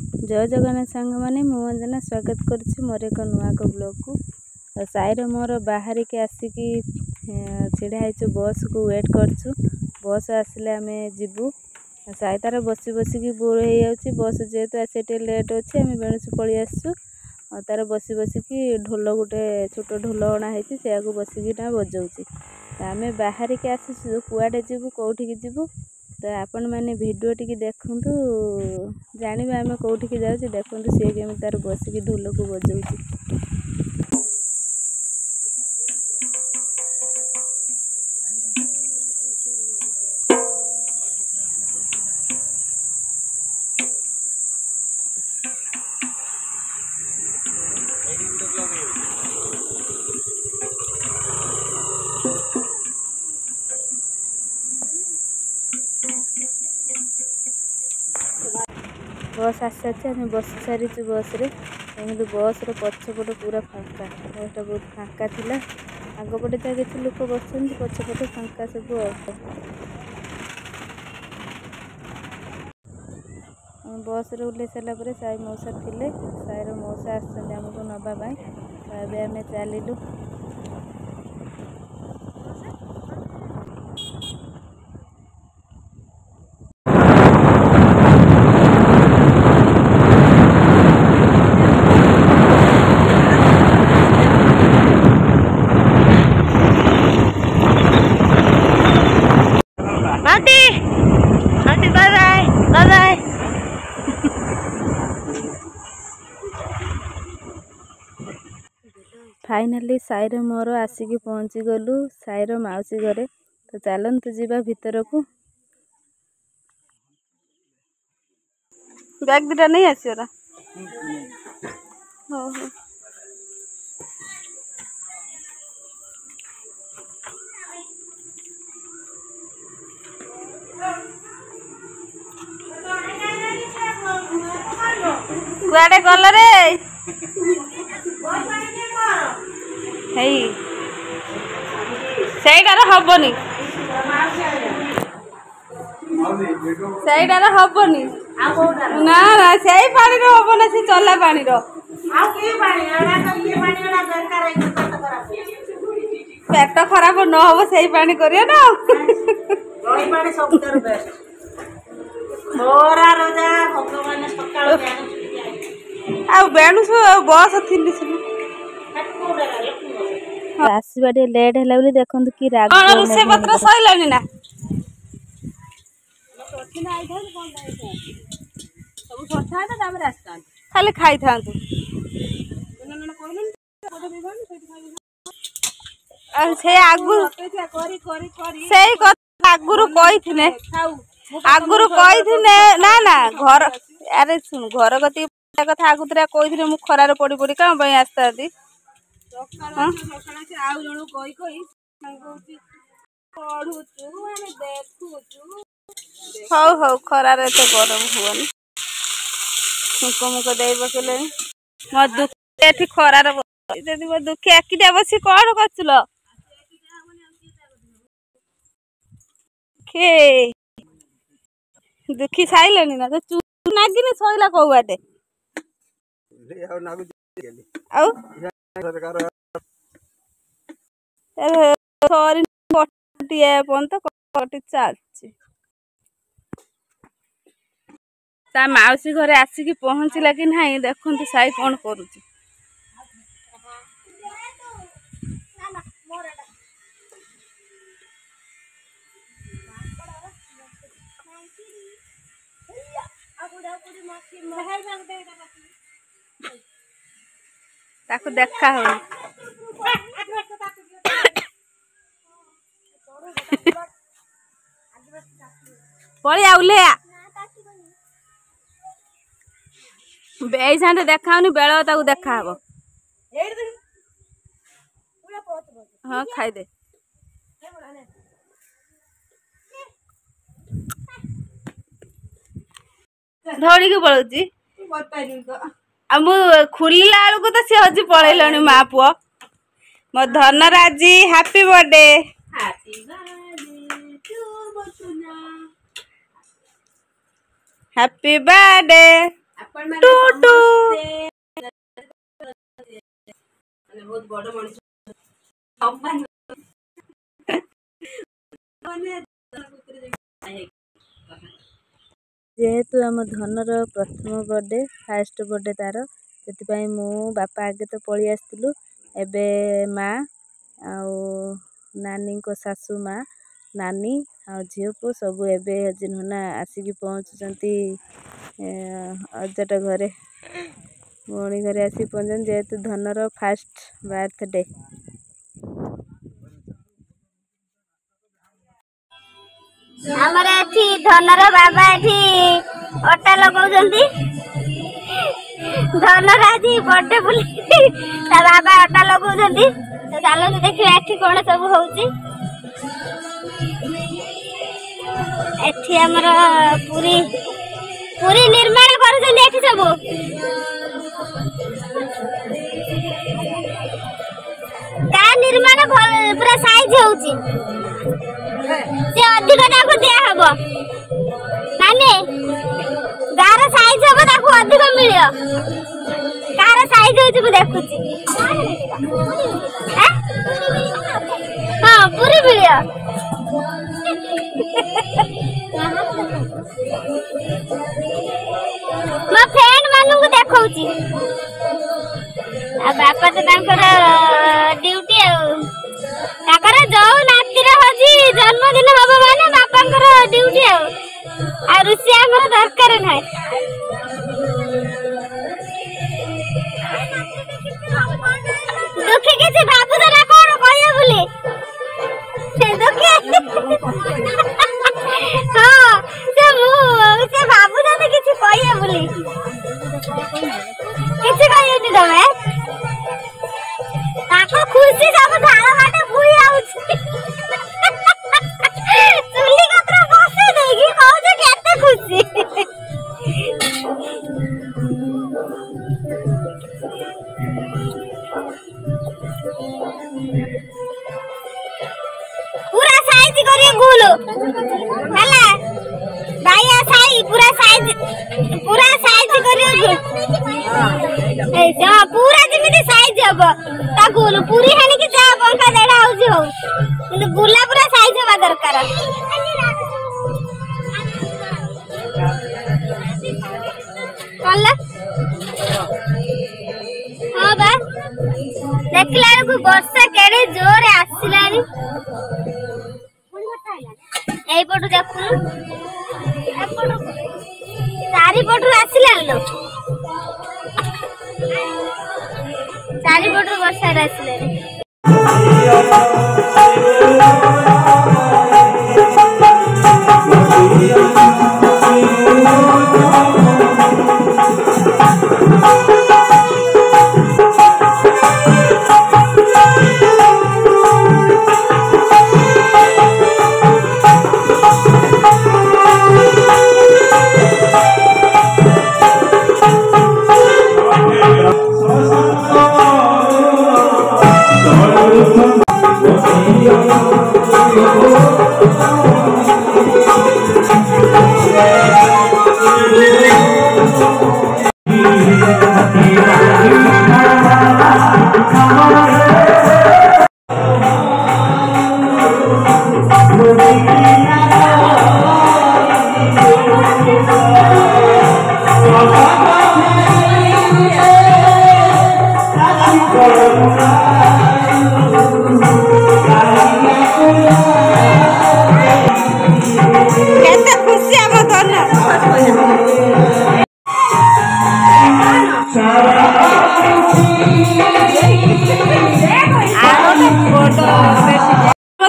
जय जगन्नाथ सांग मैंने मुंजना स्वागत करुच्ची मोर एक नुआ ब्लॉग को साईर मोर बाहर के आसिकी छिड़ा बस को वेट करछु। बस आसिले आम जीवु साई तार बसी बसिकी बोर हो जाऊँगी। बस जेहेतु आसे लेट अच्छे आम बेणुसु पलि आसु तार बसी बसिकी ढोल गोटे छोट ढोल अणाई से बसिकी बजाऊँगी। आम बाहर के आसु कुआडे जीवु कौटिकी जीवु तो आपण मैंने वीडियो टी देखु जानवे आम कौटिकी जाऊँ देखु सी केमी तार बसिकी ढोल को बजाऊँगी। बस आस सारी बस सारी बस रे कि बस पछपट पूरा फांका बसटा बहुत फांका थिला। आगपटे जहाँ किसी लोक बस पछपटे फांका सब बस रे ओह्लै सारापर साई मौसा थे साईर मौसा आमको नवाई आम चलू। फाइनाली साईर मोर आसिकी पहुँची गलु साईर मौसी घरे। तो चलतु जीवा भीतर को बैग दुटा नहीं आसरा कुआडे गल रे ସେଇଟାର ହବନି ସେଇଟାର ହବନି ନା ନା ସେଇ ପାଣିର ହବ ନା ସେ ଚଲା ପାଣିର ପେଟ ଖରାପ ନ ହବ ସେଇ ପାଣି କରିବା ନା ଆଉ ବେଣୁସୁ ବସ ଥିଲି आसवा लेट है बोली देखु कि रोसे पत्र सैलानी ना खाली खाई था आगुरी ना ना घर अरे सुन घर गति कथा आगुतरा कही मु खरार पड़ी पड़ी कौन आसता हौ हौ खरार एत गरम हुआ मुक मुक दे पकड़े मो दुखी खरार मो दुखी आखिटा बस कौन कर दुखी साइलानी ना तो चूर नागिनी सैला कौ बाटे ता मौसी घरे आसिकी पहुँचला कि नहीं देखु साई कौन करुची। ताको देखा हो पड़ी आउले बेईसांटे देखा बेल ताकू देखा हम हाँ खाईदे धौड़ी के पलाउची मु खुला बेलू तो सी हजी पलैलानी माँ पुओ मो धनराजी happy birthday happy birthday to बहुत बड़ मनुष्य जेहेतु आम धनर प्रथम बर्थडे फास्ट बर्थडे तार से मु बापा आगे तो पलि आसलु एबे माँ आउ नानी को सासू माँ नानी आ झील पु सब एबे जिन्होंने आसिक पहुँचुंट अजट घरे भौणी घरे आसिक पहुँच जेहेतु धनर फास्ट बर्थडे हमर एठी धनर बाबा एठी अटा लगाउजंती धनर आजी बर्थडे बुली ता बाबा अटा लगाउजंती तो चलो देखियो एठी कोन सब होउची एठी हमर पूरी पूरी निर्माण करूजंती एठी सब का निर्माण पूरा साइज होउची से अधिक ताको दिया हबो माने गार साइज हबो ताको अधिक मिलियो कार साइज होची मु देखुची हां पूरी मिलियो म फ्रेंड मानु को देखौची आ बापा तो तांकर ड्यूटी ताकर जो नाती हजी जन्मदिन हम माने बापांकर ड्यूटी आ रुचि हमर दरकार नाही दुखी किसी बाबू दरा कोन कहियो बोली से दुखी हां से बाबू दरा किसी कहियो बोली किसी कहियो नि तमे ताको खुशी सब झाड़ काटे भूई आउछ चुली कतरा बसे देगी कहू जे केते खुशी पूरा साइज करिए गुलो हला भाईया साई पूरा साइज करिए ए जा पूरा जेमिति साइज हबो ता गुलो पूरी हानि कि जा बंका देडा आउजी हो কিন্তু गुला पूरा साइज हवा दरकार कल्ला हां बा देखला को वर्षा केडे जोर आसिलानी एई पटु देखु चारि पटु आसिला लो चारि पटु वर्षा आसिले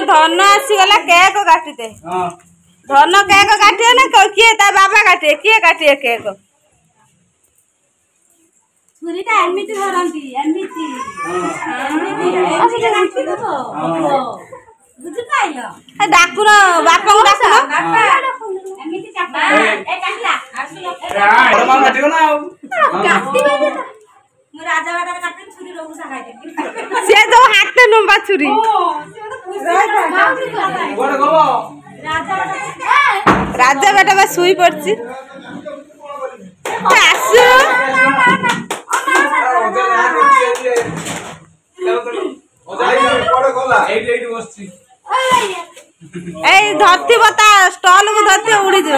धन आसीगला केक काटते धन केक काटे ना किए ता बाबा काटे किए काटे केक छुरीटा एमिति धरंती एमिति एमिति काटी दबो बुझ पाइलो डाकुन बापा को डाकुन बापा एमिति काटा ए काटला आसलो बड़ मा काटियो ना काटी बाटे मु राजा बाटा काटे छुरी लोगु सा खाइते से तो हाथ लंबा छुरी राजा बेटा बस सुई पड़ची आसु ଏଇ ଧରିଥିବ ତା ଷ୍ଟଲ କୁ ଧରିଥିବ ଉଡିଯିବ।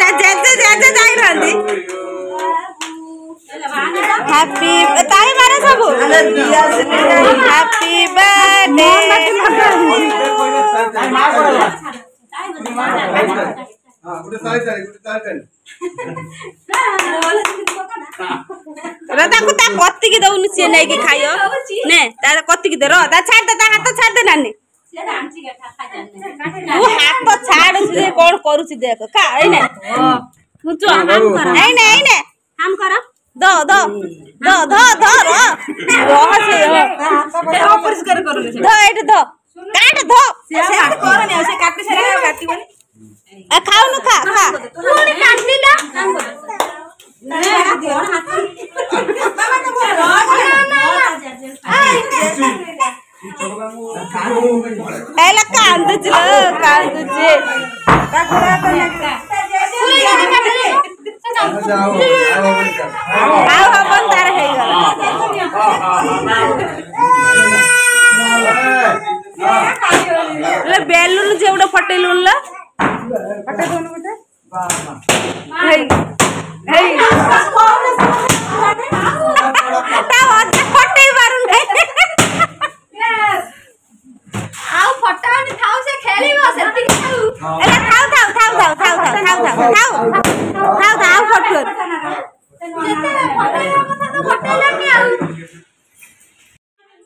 ତା ଜେଜେ ଯାଇନାହାନ୍ତି। ହାପି ତାଇ ମାରେ ସବୁ ହାପି ବାର୍ଥଡେ। ତାକୁ ତା କତିକି ଦଉନି ସିଏ ନେଇକି ଖାଇବ ନେ ତା କତିକି ଦେ ର ତା ଛାଡି ଦେ ତା ହାତ ଛାଡି ଦେ ନାନି ତୁ ହାତ ଛାଡୁ ସିଏ କଣ କରୁଛି ଦେଖ ଖା ଏଇନେ ଏଇନେ ଦ ଅପରିଷ୍କାର କରୁନି ଧ ଏଇଠି ଧ କାଟ ଧ କରନି ଆଉ ସେ କାଟି ସାରିଲା କାଟିବନି ଖାଉନୁ ଖା ଖା ପୁଣି କାଟିଲା ଏଲା କାନ୍ଦୁଛି କାନ୍ଦୁଛି ଆଉ ହବନି ତାର ହେଇଗଲା। ବେଲୁନ ଯେ ଗୋଟେ ଫଟେଇଲୁନ ଲ ଫଟେଇ ଦଉନୁ ଗୋଟେ ଫଟେଇ ପାରୁନି ଆଉ ଫଟାଉନି ଥାଉ ସେ ଖେଳିବ ସେତିକି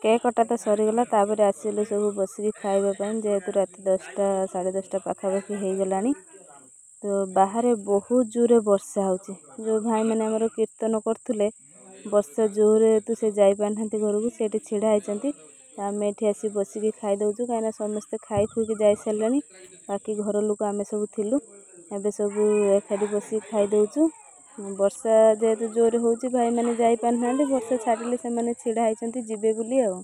କେକ୍ କଟା ତ ସରିଗଲା। ତାପରେ ଆସିଲୁ ସବୁ ବସିକି ଖାଇବା ପାଇଁ ଯେହେତୁ ରାତି 10ଟା 10:30 ପାଖାପାଖି ହେଇଗଲାଣି। ତ ବାହାରେ ବହୁତ ଜୋରେ ବର୍ଷା ହେଉଛି। ଯେଉଁ ଭାଇମାନେ ଆମର କୀର୍ତ୍ତନ କରୁଥିଲେ ବର୍ଷା ଜୋରେ ହେତୁ ସେ ଯାଇପାରିନାହାନ୍ତି ଘରକୁ ସେଇଠି ଛିଡ଼ା ହେଇଛନ୍ତି। ଆମେ ଏଠି ଆସି ବସିକି ଖାଇଦେଉଛୁ କାହିଁକିନା ସମସ୍ତେ ଖାଇ ଖୁଇକି ଯାଇସାରିଲେଣି। ବାକି ଘର ଲୋକ ଆମେ ସବୁ ଥିଲୁ ଏବେ ସବୁ ଏକାଠି ବସିକି ଖାଇଦେଉଛୁ। ବର୍ଷା ଯେହେତୁ ଜୋରେ ହେଉଛି ଭାଇମାନେ ଯାଇପାରିନାହାନ୍ତି ବର୍ଷା ଛାଡ଼ିଲେ ସେମାନେ ଛିଡ଼ା ହେଇଛନ୍ତି ଯିବେ ବୋଲି ଆଉ।